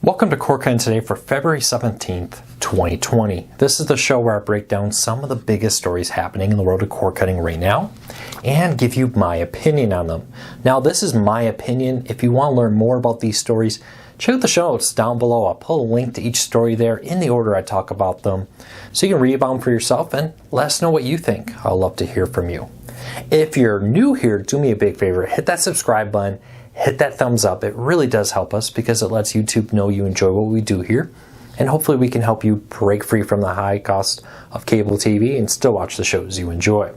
Welcome to Cord Cutting Today for February 17th, 2020. This is the show where I break down some of the biggest stories happening in the world of cord cutting right now and give you my opinion on them. Now, this is my opinion. If you want to learn more about these stories, check out the show notes down below. I'll put a link to each story there in the order I talk about them so you can read about them for yourself and let us know what you think. I'd love to hear from you. If you're new here, do me a big favor. Hit that subscribe button. Hit that thumbs up. It really does help us because it lets YouTube know you enjoy what we do here. And hopefully we can help you break free from the high cost of cable TV and still watch the shows you enjoy.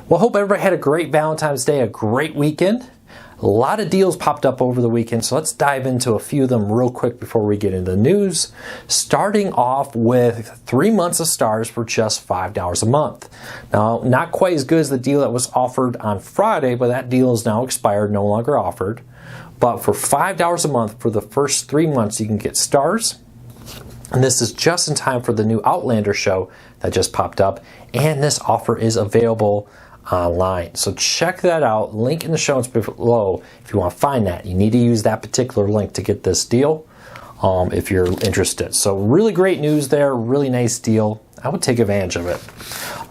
Well, hope everybody had a great Valentine's Day, a great weekend. A lot of deals popped up over the weekend, so let's dive into a few of them real quick before we get into the news. Starting off with 3 months of Stars for just $5 a month. Now, not quite as good as the deal that was offered on Friday, but that deal is now expired, no longer offered. But for $5 a month for the first 3 months, you can get Stars. And this is just in time for the new Outlander show that just popped up. And this offer is available online. So check that out. Link in the show notes below if you want to find that. You need to use that particular link to get this deal if you're interested. So really great news there. Really nice deal. I would take advantage of it.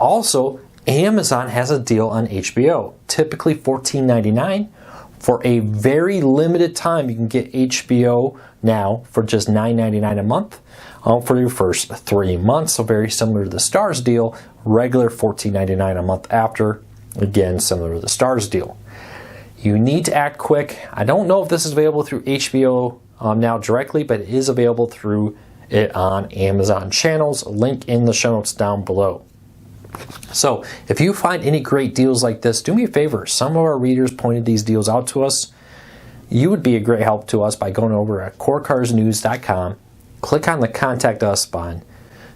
Also, Amazon has a deal on HBO. Typically $14.99. For a very limited time, you can get HBO now for just $9.99 a month for your first 3 months. So very similar to the Stars deal. Regular $14.99 a month after. Again, similar to the Stars deal. You need to act quick. I don't know if this is available through HBO now directly, but it is available through it on Amazon channels. Link in the show notes down below. So if you find any great deals like this, do me a favor. Some of our readers pointed these deals out to us. You would be a great help to us by going over at cordcuttersnews.com. Click on the Contact Us button.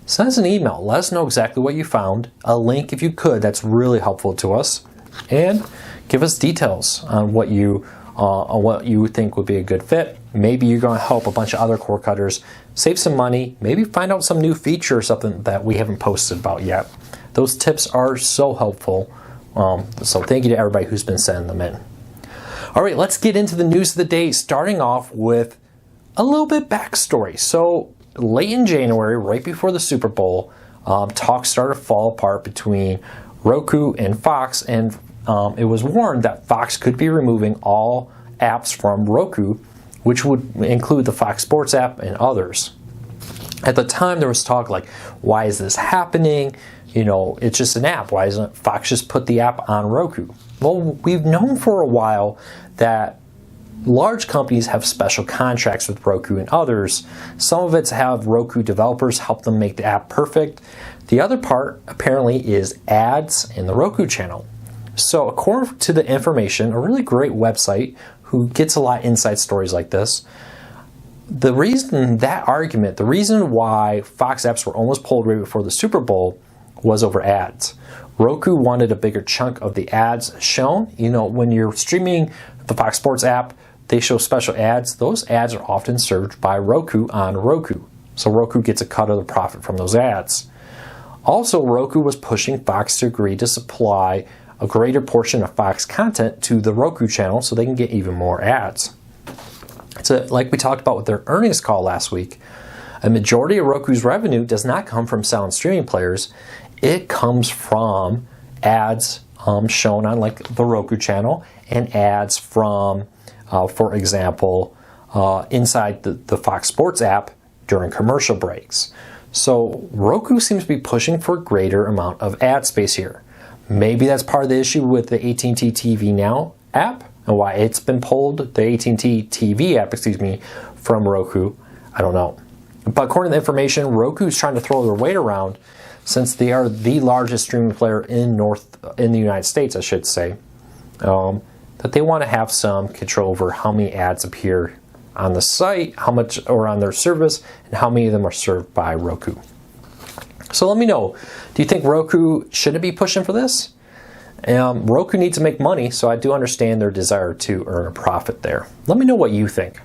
Send us an email. Let us know exactly what you found. A link if you could. That's really helpful to us. And give us details on what you think would be a good fit. Maybe you're going to help a bunch of other cord cutters save some money. Maybe find out some new feature or something that we haven't posted about yet. Those tips are so helpful. So thank you to everybody who's been sending them in. All right, let's get into the news of the day, starting off with a little bit backstory. So late in January, right before the Super Bowl, talks started to fall apart between Roku and Fox, and it was warned that Fox could be removing all apps from Roku, which would include the Fox Sports app and others. At the time, there was talk like, why is this happening? You know, it's just an app. Why doesn't Fox just put the app on Roku? Well, we've known for a while that large companies have special contracts with Roku and others. Some of it's have Roku developers help them make the app perfect. The other part, apparently, is ads in the Roku channel. So according to the information, a really great website who gets a lot of inside stories like this, the reason why Fox apps were almost pulled right before the Super Bowl was over ads. Roku wanted a bigger chunk of the ads shown. You know, when you're streaming the Fox Sports app, they show special ads. Those ads are often served by Roku on Roku. So Roku gets a cut of the profit from those ads. Also, Roku was pushing Fox to agree to supply a greater portion of Fox content to the Roku channel so they can get even more ads. So, like we talked about with their earnings call last week, a majority of Roku's revenue does not come from selling streaming players. It comes from ads shown on like the Roku channel and ads from, for example, inside the Fox Sports app during commercial breaks. So Roku seems to be pushing for a greater amount of ad space here. Maybe that's part of the issue with the AT&T TV Now app and why it's been pulled, the AT&T TV app, from Roku. I don't know. But according to the information, Roku's trying to throw their weight around since they are the largest streaming player in the United States, I should say, that they want to have some control over how many ads appear on the site, how much or on their service, and how many of them are served by Roku. So let me know, do you think Roku shouldn't be pushing for this? Roku needs to make money, so I do understand their desire to earn a profit there. Let me know what you think.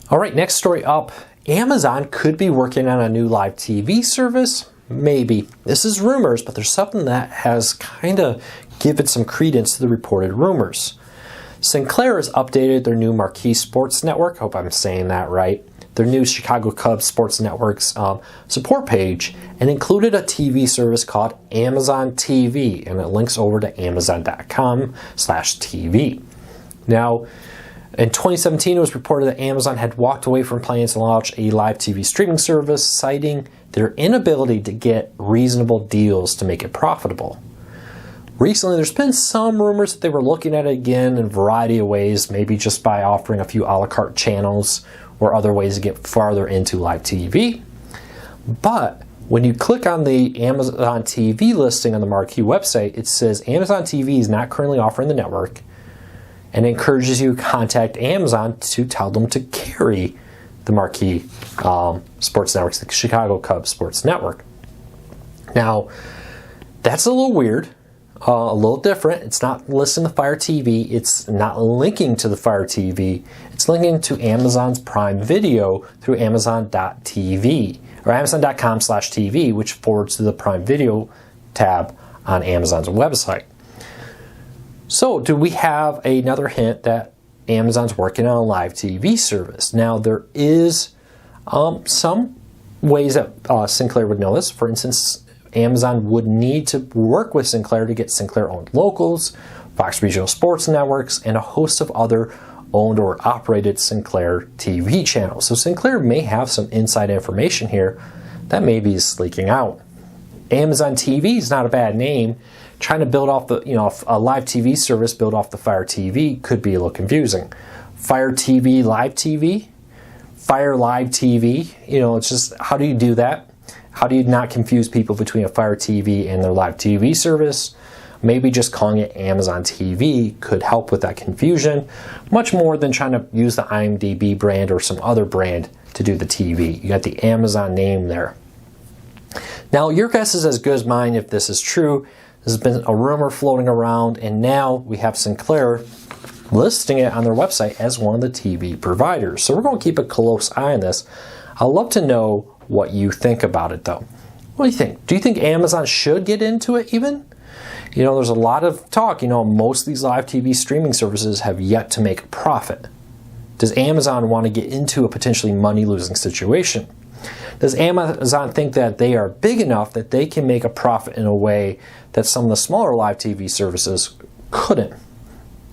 All right, next story up. Amazon could be working on a new live TV service. Maybe. This is rumors, but there's something that has kind of given some credence to the reported rumors. Sinclair has updated their new Marquee Sports Network, hope I'm saying that right, their new Chicago Cubs Sports Network's support page and included a TV service called Amazon TV, and it links over to amazon.com/TV. Now, in 2017, it was reported that Amazon had walked away from plans to launch a live TV streaming service, citing their inability to get reasonable deals to make it profitable. Recently, there's been some rumors that they were looking at it again in a variety of ways, maybe just by offering a few a la carte channels or other ways to get farther into live TV. But when you click on the Amazon TV listing on the marquee website, it says Amazon TV is not currently offering the network, and encourages you to contact Amazon to tell them to carry the marquee sports networks, the Chicago Cubs Sports Network. Now, that's a little weird, a little different. It's not listing the Fire TV. It's not linking to the Fire TV. It's linking to Amazon's Prime Video through Amazon.tv or Amazon.com/TV, which forwards to the Prime Video tab on Amazon's website. So, do we have another hint that Amazon's working on a live TV service? Now, there is some ways that Sinclair would know this. For instance, Amazon would need to work with Sinclair to get Sinclair-owned locals, Fox Regional Sports Networks, and a host of other owned or operated Sinclair TV channels. So Sinclair may have some inside information here that maybe is leaking out. Amazon TV is not a bad name. Trying to build off the, a live TV service built off the Fire TV could be a little confusing. Fire TV, live TV, Fire Live TV, it's just, how do you do that? How do you not confuse people between a Fire TV and their live TV service? Maybe just calling it Amazon TV could help with that confusion, much more than trying to use the IMDb brand or some other brand to do the TV. You got the Amazon name there. Now, your guess is as good as mine if this is true. There's been a rumor floating around, and now we have Sinclair listing it on their website as one of the TV providers. So we're going to keep a close eye on this. I'd love to know what you think about it, though. What do you think? Do you think Amazon should get into it even? There's a lot of talk. Most of these live TV streaming services have yet to make a profit. Does Amazon want to get into a potentially money-losing situation? Does Amazon think that they are big enough that they can make a profit in a way that some of the smaller live TV services couldn't?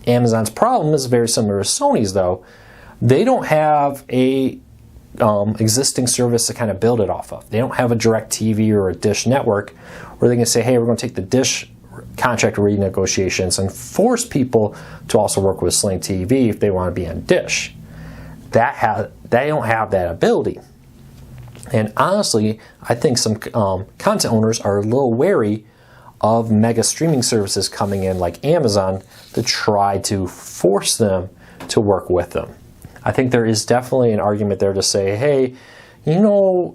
Amazon's problem is very similar to Sony's, though. They don't have a existing service to kind of build it off of. They don't have a DirecTV or a Dish network where they can say, hey, we're going to take the Dish contract renegotiations and force people to also work with Sling TV if they want to be on Dish. They don't have that ability. And honestly, I think some content owners are a little wary of mega streaming services coming in like Amazon to try to force them to work with them. I think there is definitely an argument there to say, hey, that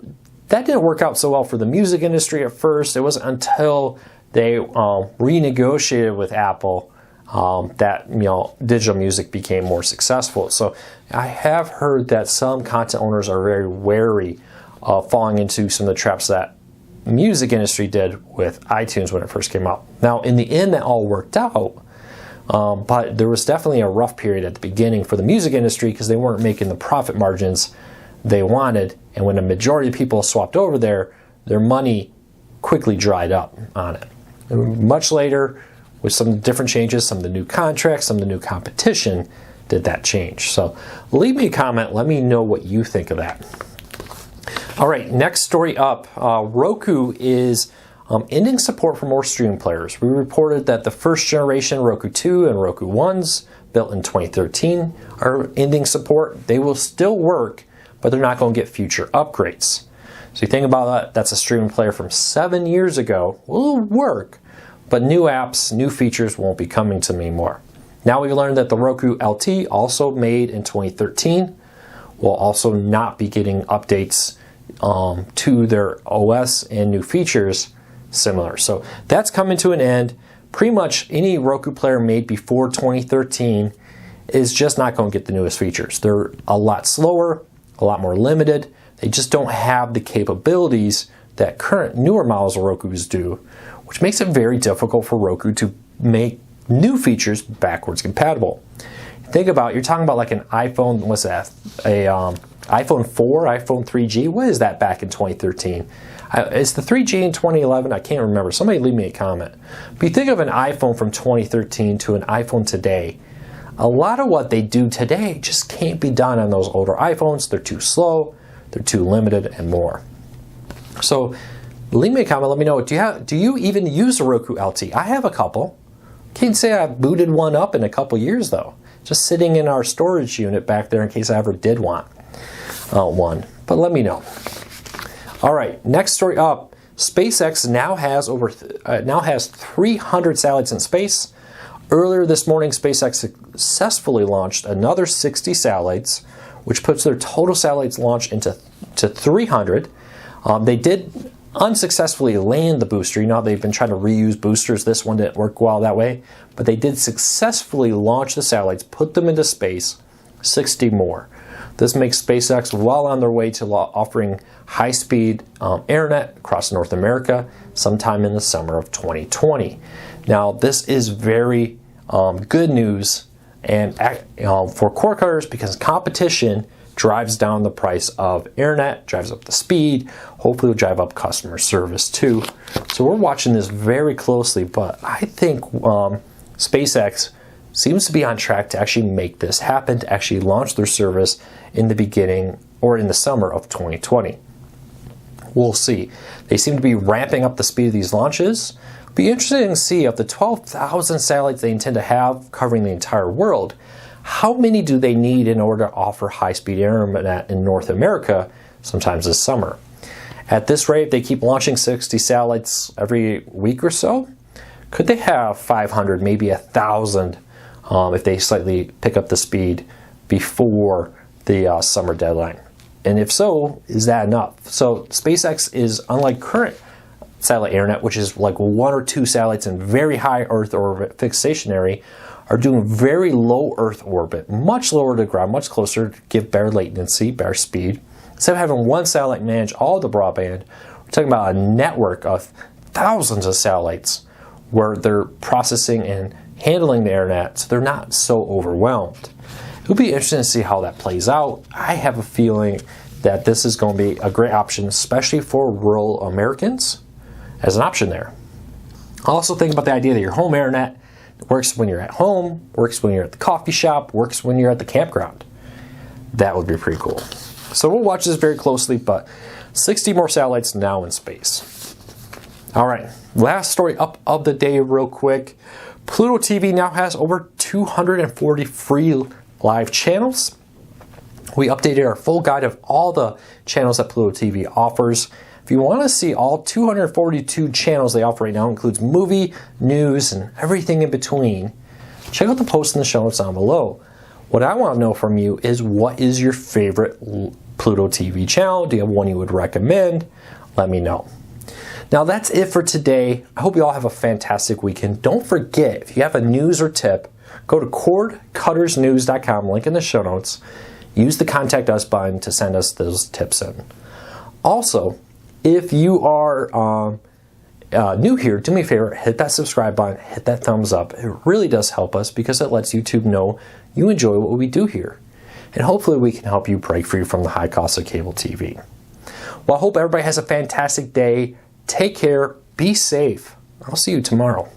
didn't work out so well for the music industry at first. It wasn't until they renegotiated with Apple that digital music became more successful. So I have heard that some content owners are very wary of falling into some of the traps that music industry did with iTunes when it first came out. Now, in the end, that all worked out, but there was definitely a rough period at the beginning for the music industry because they weren't making the profit margins they wanted, and when a majority of people swapped over there, their money quickly dried up on it. And much later, with some different changes, some of the new contracts, some of the new competition, did that change. So leave me a comment, let me know what you think of that. All right, next story up. Roku is ending support for more streaming players. We reported that the first generation Roku 2 and Roku 1s, built in 2013, are ending support. They will still work, but they're not going to get future upgrades. So you think about that, that's a streaming player from 7 years ago. Will work, but new apps, new features won't be coming to them anymore. Now we learned that the Roku LT, also made in 2013, will also not be getting updates to their OS and new features similar. So that's coming to an end. Pretty much any Roku player made before 2013 is just not going to get the newest features. They're a lot slower, a lot more limited. They just don't have the capabilities that current newer models of Rokus do, which makes it very difficult for Roku to make new features backwards compatible. Think about, you're talking about like an iPhone, what's that, a iPhone 4, iPhone 3G, what is that back in 2013? Is the 3G in 2011? I can't remember. Somebody leave me a comment. But you think of an iPhone from 2013 to an iPhone today, a lot of what they do today just can't be done on those older iPhones. They're too slow, they're too limited, and more. So leave me a comment, let me know, do you even use a Roku LT? I have a couple. Can't say I've booted one up in a couple years though. Just sitting in our storage unit back there in case I ever did want one. But let me know. All right, next story up. SpaceX now has 300 satellites in space. Earlier this morning, SpaceX successfully launched another 60 satellites, which puts their total satellites launched to 300. They did unsuccessfully land the booster. You know how they've been trying to reuse boosters. This one didn't work well that way. But they did successfully launch the satellites, put them into space, 60 more. This makes SpaceX well on their way to offering high-speed internet across North America sometime in the summer of 2020. Now, this is very good news and for cord cutters, because competition drives down the price of internet, drives up the speed, hopefully will drive up customer service too. So we're watching this very closely, but I think SpaceX seems to be on track to actually make this happen, to actually launch their service in the beginning or in the summer of 2020. We'll see. They seem to be ramping up the speed of these launches. It'll be interesting to see of the 12,000 satellites they intend to have covering the entire world, how many do they need in order to offer high-speed internet in North America sometimes this summer? At this rate, if they keep launching 60 satellites every week or so, could they have 500, maybe 1,000 if they slightly pick up the speed before the summer deadline? And if so, is that enough? So SpaceX is, unlike current satellite internet, which is like 1 or 2 satellites in very high Earth orbit, fixed stationary, are doing very low Earth orbit, much lower to the ground, much closer to give better latency, better speed. Instead of having one satellite manage all the broadband, we're talking about a network of thousands of satellites where they're processing and handling the internet, so they're not so overwhelmed. It'll be interesting to see how that plays out. I have a feeling that this is going to be a great option, especially for rural Americans, as an option there. Also think about the idea that your home internet works when you're at home, works when you're at the coffee shop, works when you're at the campground. That would be pretty cool. So we'll watch this very closely, but 60 more satellites now in space. All right, last story up of the day real quick. Pluto TV now has over 240 free live channels. We updated our full guide of all the channels that Pluto TV offers. If you want to see all 242 channels they offer right now, includes movie, news, and everything in between, check out the post in the show notes down below. What I want to know from you is, what is your favorite Pluto TV channel? Do you have one you would recommend? Let me know. Now that's it for today. I hope you all have a fantastic weekend. Don't forget, if you have a news or tip, go to cordcuttersnews.com, link in the show notes. Use the Contact Us button to send us those tips in. Also, if you are new here, do me a favor, hit that subscribe button, hit that thumbs up. It really does help us because it lets YouTube know you enjoy what we do here. And hopefully we can help you break free from the high cost of cable TV. Well, I hope everybody has a fantastic day. Take care. Be safe. I'll see you tomorrow.